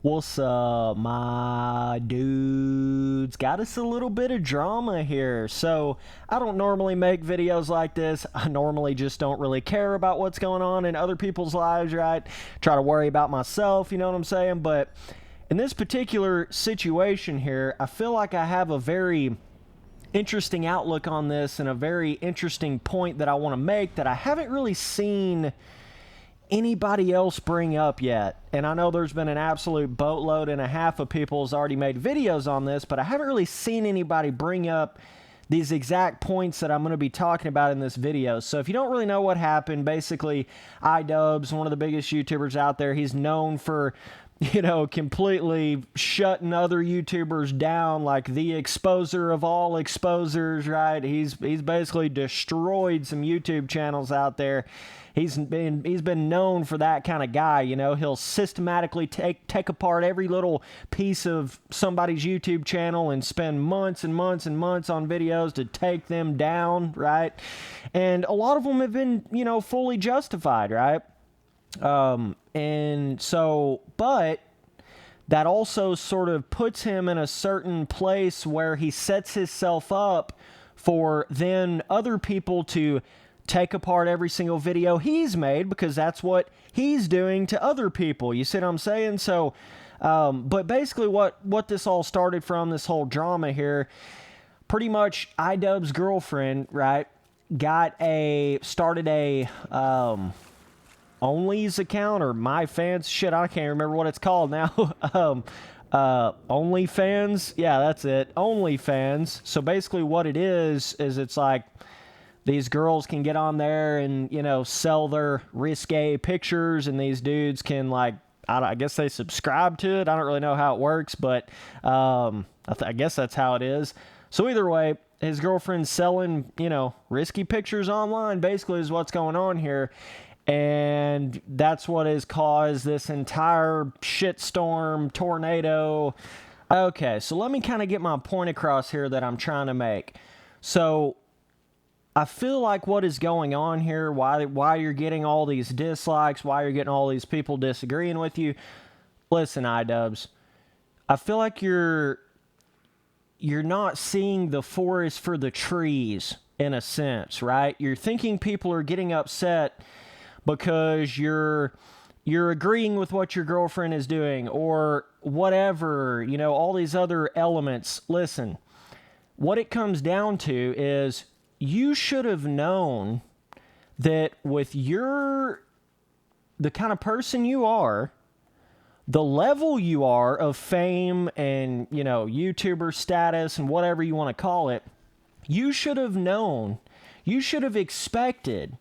What's up, my dudes? Got us a little bit of drama here. So, I don't normally make videos like this. I normally just don't really care about what's going on in other people's lives, right? Try to worry about myself, you know what I'm saying? But in this particular situation here, I feel like I have a very interesting outlook on this and a very interesting point that I want to make that I haven't really seen anybody else bring up yet. And I know there's been an absolute boatload and a half of people has already made videos on this, but I haven't really seen anybody bring up these exact points that I'm going to be talking about in this video. So if you don't really know what happened, basically iDubbbz, one of the biggest YouTubers out there, he's known for, you know, completely shutting other YouTubers down, like the exposer of all exposers, right? He's basically destroyed some YouTube channels out there. He's been known for that kind of guy, you know. He'll systematically take apart every little piece of somebody's YouTube channel and spend months and months and months on videos to take them down, right? And a lot of them have been, you know, fully justified, right? And so, but that also sort of puts him in a certain place where he sets himself up for then other people to take apart every single video he's made, because that's what he's doing to other people. You see what I'm saying? So, but basically what this all started from, this whole drama here, pretty much iDubbbz' girlfriend, right, started a, Only's account, or my fans, shit, I can't remember what it's called now. OnlyFans, yeah, that's it, OnlyFans. So basically what it is it's like these girls can get on there and, you know, sell their risque pictures, and these dudes can, like, I guess they subscribe to it. I don't really know how it works, but I guess that's how it is. So either way, his girlfriend's selling, you know, risky pictures online, basically, is what's going on here. And that's what has caused this entire shitstorm, tornado. Okay, so let me kind of get my point across here that I'm trying to make. So I feel like what is going on here, why you're getting all these dislikes, why you're getting all these people disagreeing with you. Listen, iDubbbz, I feel like you're not seeing the forest for the trees, in a sense, right? You're thinking people are getting upset because you're agreeing with what your girlfriend is doing or whatever, you know, all these other elements. Listen, what it comes down to is you should have known that with the kind of person you are, the level you are of fame and, you know, YouTuber status and whatever you want to call it, you should have known, you should have expected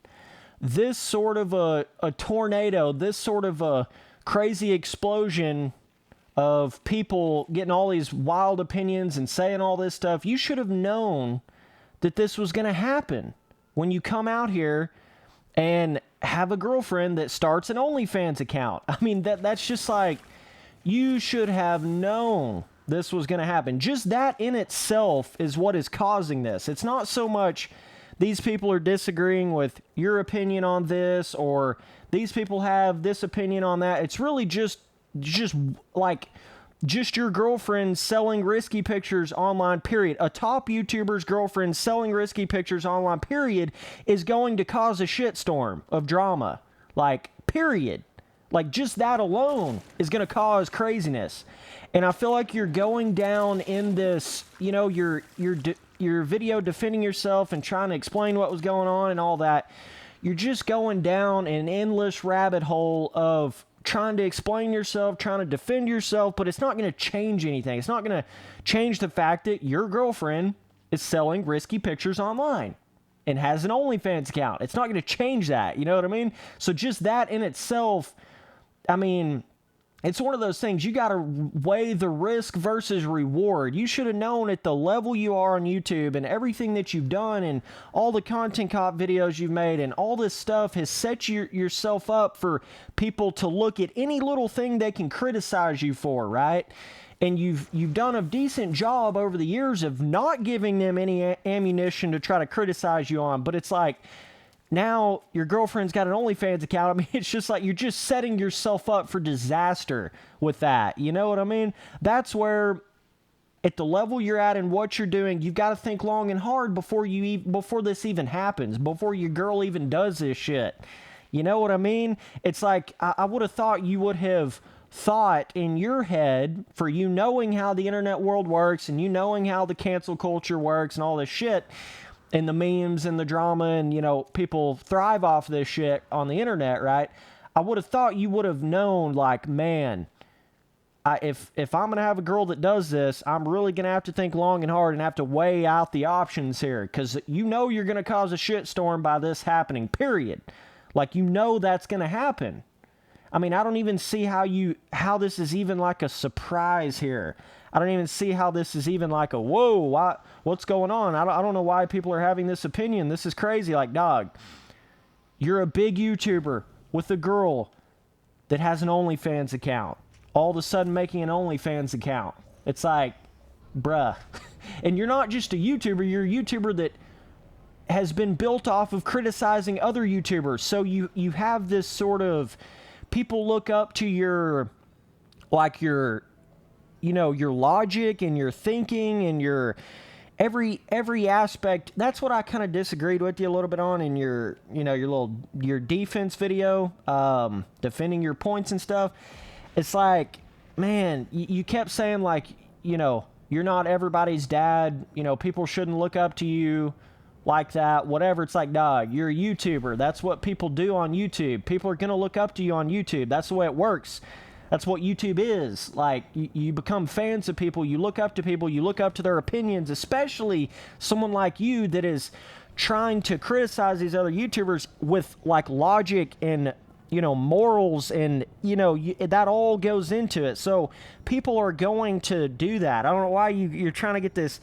this sort of a tornado, this sort of a crazy explosion of people getting all these wild opinions and saying all this stuff. You should have known that this was going to happen when you come out here and have a girlfriend that starts an OnlyFans account. I mean, that's just like, you should have known this was going to happen. Just that in itself is what is causing this. It's not so much these people are disagreeing with your opinion on this, or these people have this opinion on that. It's really just your girlfriend selling risky pictures online, period. A top YouTuber's girlfriend selling risky pictures online, period, is going to cause a shitstorm of drama. Like, period. Like, just that alone is going to cause craziness. And I feel like you're going down in this, you know, your video defending yourself and trying to explain what was going on and all that. You're just going down an endless rabbit hole of trying to explain yourself, trying to defend yourself, but it's not going to change anything. It's not going to change the fact that your girlfriend is selling risky pictures online and has an OnlyFans account. It's not going to change that, you know what I mean? So just that in itself, I mean, it's one of those things, you got to weigh the risk versus reward. You should have known at the level you are on YouTube and everything that you've done and all the content cop videos you've made and all this stuff has set yourself up for people to look at any little thing they can criticize you for, right? And you've done a decent job over the years of not giving them any ammunition to try to criticize you on. But it's like, now your girlfriend's got an OnlyFans account. I mean, it's just like you're just setting yourself up for disaster with that. You know what I mean? That's where, at the level you're at and what you're doing, you've got to think long and hard before this even happens, before your girl even does this shit. You know what I mean? It's like, I would have thought you would have thought in your head, for you knowing how the internet world works and you knowing how the cancel culture works and all this shit, and the memes and the drama, and, you know, people thrive off this shit on the internet, right? I would have thought you would have known, like, man, if I'm going to have a girl that does this, I'm really going to have to think long and hard and have to weigh out the options here, because you know you're going to cause a shitstorm by this happening, period. Like, you know that's going to happen. I mean, I don't even see how this is even like a surprise here. I don't even see how this is even like a, whoa, what's going on? I don't know why people are having this opinion. This is crazy. Like, dog, you're a big YouTuber with a girl that has an OnlyFans account. All of a sudden making an OnlyFans account. It's like, bruh. And you're not just a YouTuber, you're a YouTuber that has been built off of criticizing other YouTubers. So you have this sort of, people look up to your logic and your thinking and your every aspect. That's what I kind of disagreed with you a little bit on in your defense video, defending your points and stuff. It's like, man, you kept saying, like, you know, you're not everybody's dad. You know, people shouldn't look up to you like that, whatever. It's like, dog, you're a YouTuber. That's what people do on YouTube. People are going to look up to you on YouTube. That's the way it works. That's what YouTube is. Like, you become fans of people. You look up to people. You look up to their opinions, especially someone like you that is trying to criticize these other YouTubers with, like, logic and, you know, morals, and, you know, that all goes into it. So people are going to do that. I don't know why you're trying to get this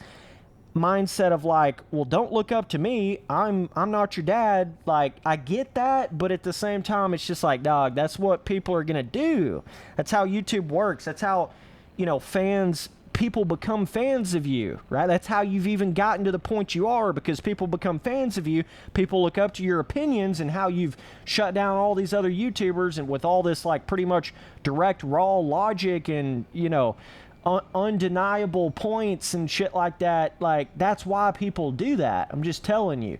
mindset of, like, well, don't look up to me. I'm not your dad. Like, I get that, but at the same time, it's just like, dog, that's what people are gonna do. That's how YouTube works. That's how, you know, people become fans of you, right? That's how you've even gotten to the point you are, because people become fans of you. People look up to your opinions and how you've shut down all these other YouTubers, and with all this, like, pretty much direct, raw logic and, you know, undeniable points and shit like that. Like, that's why people do that. I'm just telling you.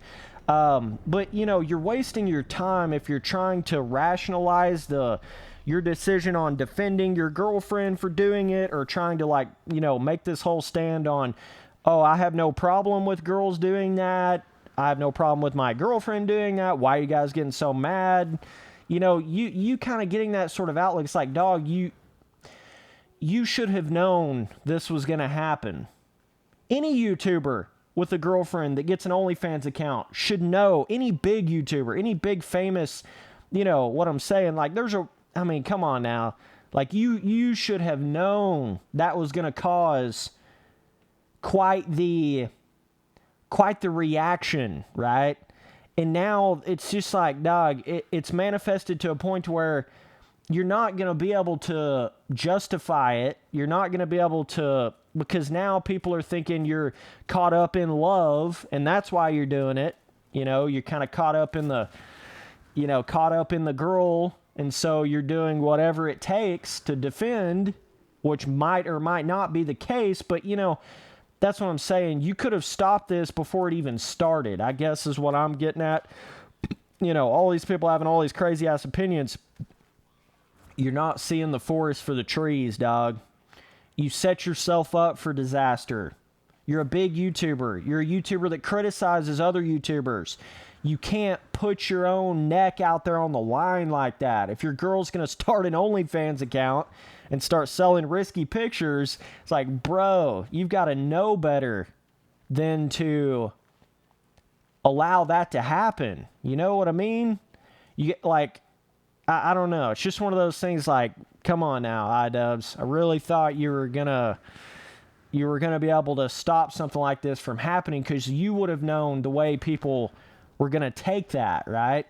But, you know, you're wasting your time if you're trying to rationalize your decision on defending your girlfriend for doing it, or trying to, like, you know, make this whole stand on, oh, I have no problem with girls doing that. I have no problem with my girlfriend doing that. Why are you guys getting so mad? You know, you kind of getting that sort of outlook. It's like, dog, you should have known this was going to happen. Any YouTuber with a girlfriend that gets an OnlyFans account should know. Any big YouTuber, any big famous, you know what I'm saying? Like, I mean, come on now. Like, you should have known that was going to cause quite the reaction, right? And now it's just like, dog, it's manifested to a point where you're not going to be able to justify it. You're not going to be able to, because now people are thinking you're caught up in love, and that's why you're doing it. You know, you're kind of caught up in the girl, and so you're doing whatever it takes to defend, which might or might not be the case. But, you know, that's what I'm saying. You could have stopped this before it even started, I guess, is what I'm getting at. You know, all these people having all these crazy ass opinions. You're not seeing the forest for the trees, dog. You set yourself up for disaster. You're a big YouTuber. You're a YouTuber that criticizes other YouTubers. You can't put your own neck out there on the line like that. If your girl's going to start an OnlyFans account and start selling risky pictures, it's like, bro, you've got to know better than to allow that to happen. You know what I mean? You get, like, I don't know. It's just one of those things, like, come on now, iDubbbz. I really thought you were gonna be able to stop something like this from happening, because you would have known the way people were gonna take that, right?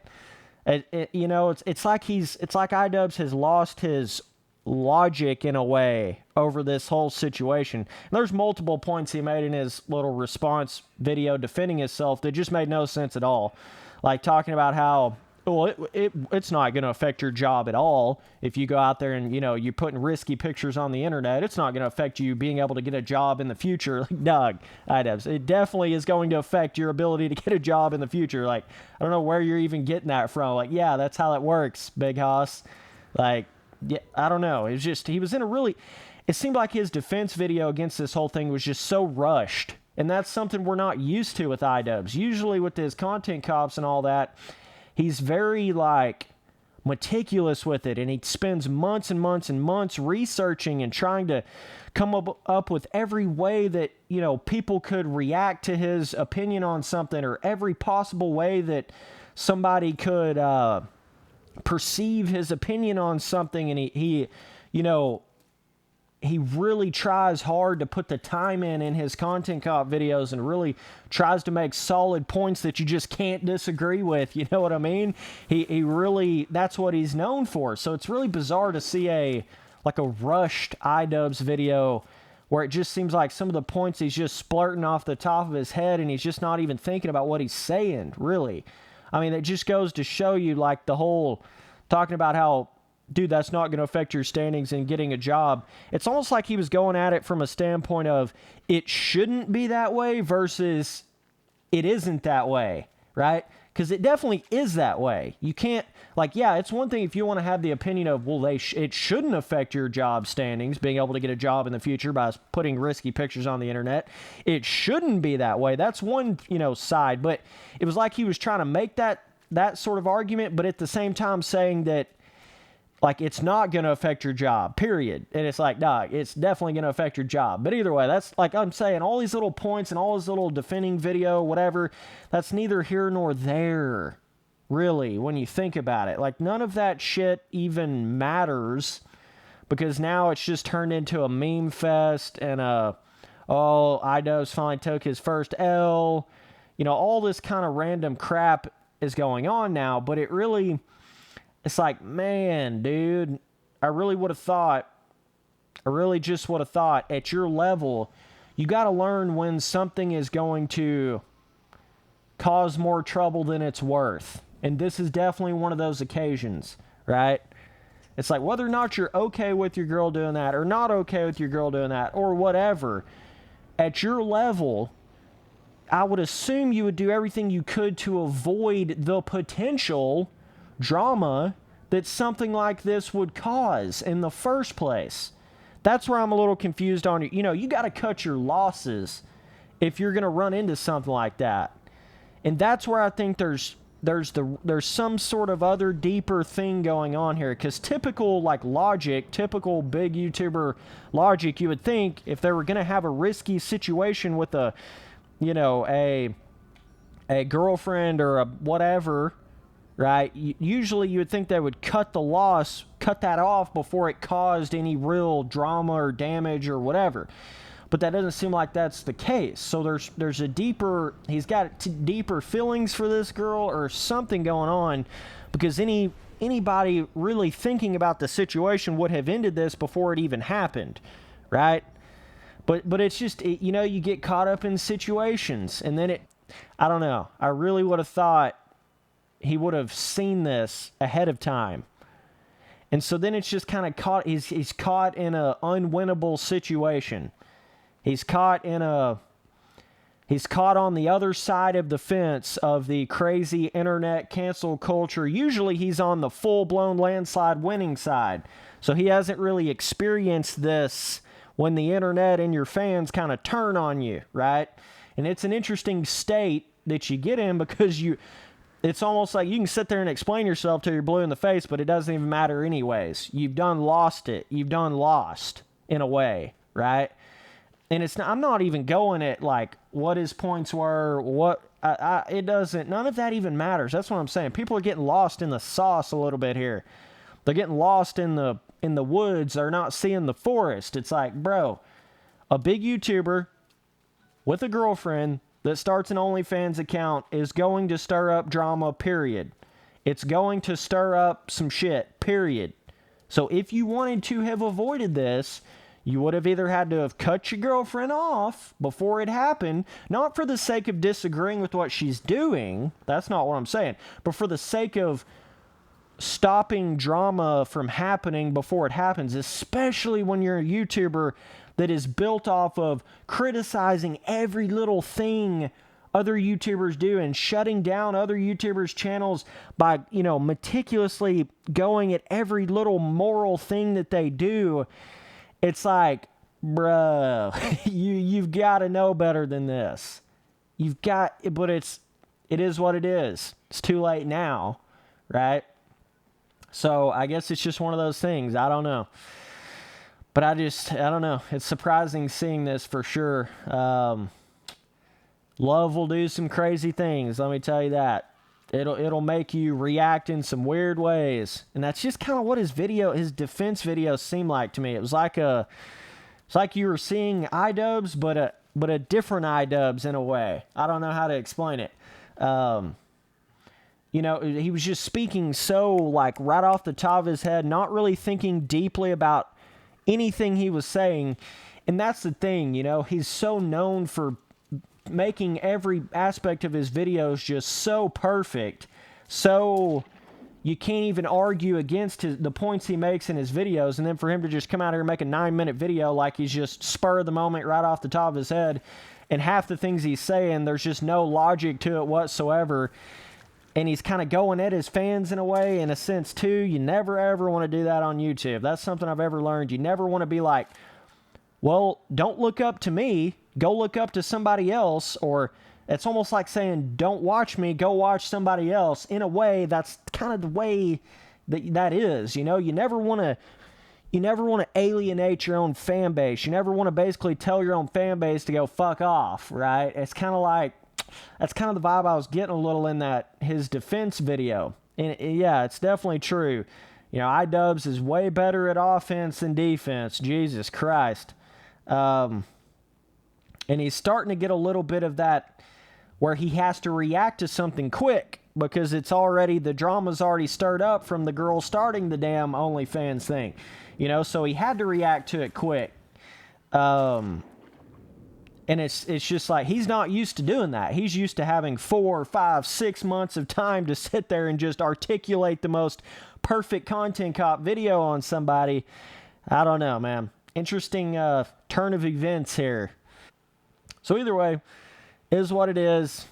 You know, it's like iDubbbz has lost his logic in a way over this whole situation. And there's multiple points he made in his little response video defending himself that just made no sense at all. like talking about how, well, it's not going to affect your job at all if you go out there and, you're putting risky pictures on the internet. It's not going to affect you being able to get a job in the future. Like, Doug, iDubbbz, it definitely is going to affect your ability to get a job in the future. Like, I don't know where you're even getting that from. Like, yeah, that's how that works, Big Hoss. Like, yeah, I don't know. It's just, he was in a really, it seemed like his defense video against this whole thing was just so rushed. And that's something we're not used to with iDubbbz. Usually with his content cops and all that, he's very, like, meticulous with it, and he spends months and months and months researching and trying to come up with every way that, people could react to his opinion on something, or every possible way that somebody could perceive his opinion on something, and he really tries hard to put the time in his content cop videos, and really tries to make solid points that you just can't disagree with. You know what I mean? He really, that's what he's known for. So it's really bizarre to see a rushed iDubbbz video where it just seems like some of the points he's just splurting off the top of his head, and he's just not even thinking about what he's saying, really. I mean, it just goes to show you, like, the whole talking about how, dude, that's not going to affect your standings in getting a job. It's almost like he was going at it from a standpoint of it shouldn't be that way versus it isn't that way, right? Because it definitely is that way. You can't, like, yeah, it's one thing if you want to have the opinion of, well, it shouldn't affect your job standings, being able to get a job in the future by putting risky pictures on the internet. It shouldn't be that way. That's one, side. But it was like he was trying to make that sort of argument, but at the same time saying that, like, it's not going to affect your job, period. And it's like, nah, it's definitely going to affect your job. But either way, that's, like I'm saying, all these little points and all this little defending video, whatever, that's neither here nor there, really, when you think about it. Like, none of that shit even matters, because now it's just turned into a meme fest and iDubbbz finally took his first L. All this kind of random crap is going on now, but it really... It's like, man, dude, I really just would have thought at your level, you got to learn when something is going to cause more trouble than it's worth. And this is definitely one of those occasions, right? It's like, whether or not you're okay with your girl doing that or not okay with your girl doing that or whatever, at your level, I would assume you would do everything you could to avoid the potential drama that something like this would cause in the first place. That's where I'm a little confused on you. You got to cut your losses if you're going to run into something like that. And that's where I think there's some sort of other deeper thing going on here, because typical logic, typical big YouTuber logic, you would think if they were going to have a risky situation with a girlfriend or a whatever, right? Usually you would think they would cut that off before it caused any real drama or damage or whatever. But that doesn't seem like that's the case. So there's a deeper, he's got deeper feelings for this girl or something going on, because anybody really thinking about the situation would have ended this before it even happened, right? But it's just, you get caught up in situations, and then I don't know. I really would have thought he would have seen this ahead of time. And so then it's just kind of caught, he's caught in an unwinnable situation. He's caught on the other side of the fence of the crazy internet cancel culture. Usually he's on the full-blown landslide winning side. So he hasn't really experienced this when the internet and your fans kind of turn on you, right? And it's an interesting state that you get in, because it's almost like you can sit there and explain yourself till you're blue in the face, but it doesn't even matter anyways. You've done lost it. You've done lost in a way, right? And I'm not even going at like what his points were, it doesn't, none of that even matters. That's what I'm saying. People are getting lost in the sauce a little bit here. They're getting lost in the woods. They're not seeing the forest. It's like, bro, a big YouTuber with a girlfriend that starts an OnlyFans account is going to stir up drama, period. It's going to stir up some shit, period. So if you wanted to have avoided this, You would have either had to have cut your girlfriend off before it happened, not for the sake of disagreeing with what she's doing, that's not what I'm saying, but for the sake of stopping drama from happening before it happens, especially when you're a YouTuber that is built off of criticizing every little thing other YouTubers do and shutting down other YouTubers' channels by, meticulously going at every little moral thing that they do. It's like, bro, you've got to know better than this. But it is what it is. It's too late now, right? So I guess it's just one of those things. I don't know. But I don't know. It's surprising seeing this for sure. Love will do some crazy things, let me tell you that. It'll make you react in some weird ways. And that's just kind of what his defense videos seemed like to me. It's like you were seeing iDubbbz, but a different iDubbbz in a way. I don't know how to explain it. He was just speaking so like right off the top of his head, not really thinking deeply about anything he was saying. And that's the thing, he's so known for making every aspect of his videos just so perfect, so you can't even argue against the points he makes in his videos, and then for him to just come out here and make a 9-minute video like he's just spur of the moment right off the top of his head, and half the things he's saying, there's just no logic to it whatsoever, and he's kind of going at his fans in a sense too. You never ever want to do that on YouTube. That's something I've ever learned. You never want to be like, well, don't look up to me, go look up to somebody else, or it's almost like saying, don't watch me, go watch somebody else. In a way, that's kind of the way that is, you never want to alienate your own fan base. You never want to basically tell your own fan base to go fuck off, right? It's kind of like, that's kind of the vibe I was getting a little in his defense video. And yeah, it's definitely true. iDubbbz is way better at offense than defense. Jesus Christ. And he's starting to get a little bit of that where he has to react to something quick because the drama's already stirred up from the girl starting the damn OnlyFans thing, so he had to react to it quick. And it's just like, he's not used to doing that. He's used to having 4, 5, 6 months of time to sit there and just articulate the most perfect content cop video on somebody. I don't know, man. Interesting turn of events here. So either way, is what it is.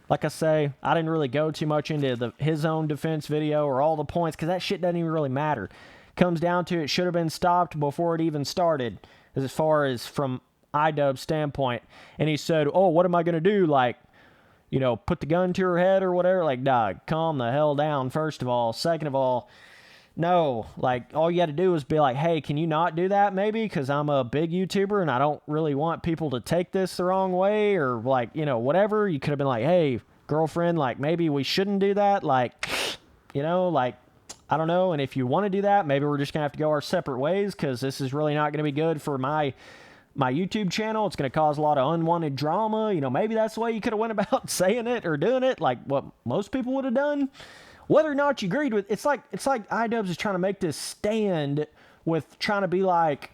Like I say, I didn't really go too much into his own defense video or all the points because that shit doesn't even really matter. Comes down to it should have been stopped before it even started, as far as from iDubbbz's standpoint. And he said, oh, what am I going to do? Like, put the gun to her head or whatever? Like, dog, calm the hell down, first of all. Second of all, no, like, all you had to do was be like, hey, can you not do that maybe? Because I'm a big YouTuber and I don't really want people to take this the wrong way, or like, whatever. You could have been like, hey, girlfriend, like, maybe we shouldn't do that. Like, like, I don't know. And if you want to do that, maybe we're just going to have to go our separate ways because this is really not going to be good for my YouTube channel. It's going to cause a lot of unwanted drama. Maybe that's the way you could have went about saying it or doing it, like what most people would have done. Whether or not you agreed with, it's like iDubbbz is trying to make this stand with trying to be like,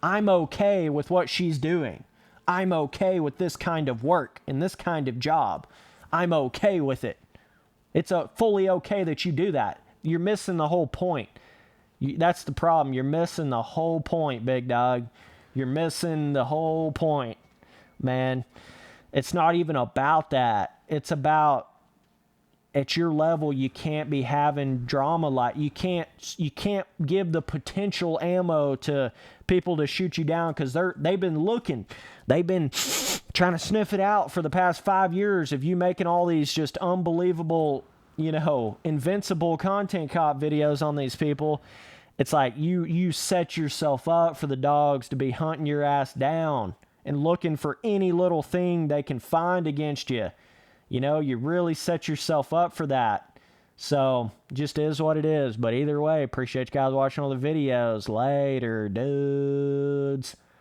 I'm okay with what she's doing. I'm okay with this kind of work and this kind of job. I'm okay with it. It's fully okay that you do that. You're missing the whole point. That's the problem. You're missing the whole point, big dog. You're missing the whole point, man. It's not even about that. It's about, at your level, you can't be having drama like you can't give the potential ammo to people to shoot you down because they've been trying to sniff it out for the past 5 years of you making all these just unbelievable, invincible content cop videos on these people. It's like you set yourself up for the dogs to be hunting your ass down and looking for any little thing they can find against you. You really set yourself up for that. So, just is what it is. But either way, appreciate you guys watching all the videos. Later, dudes.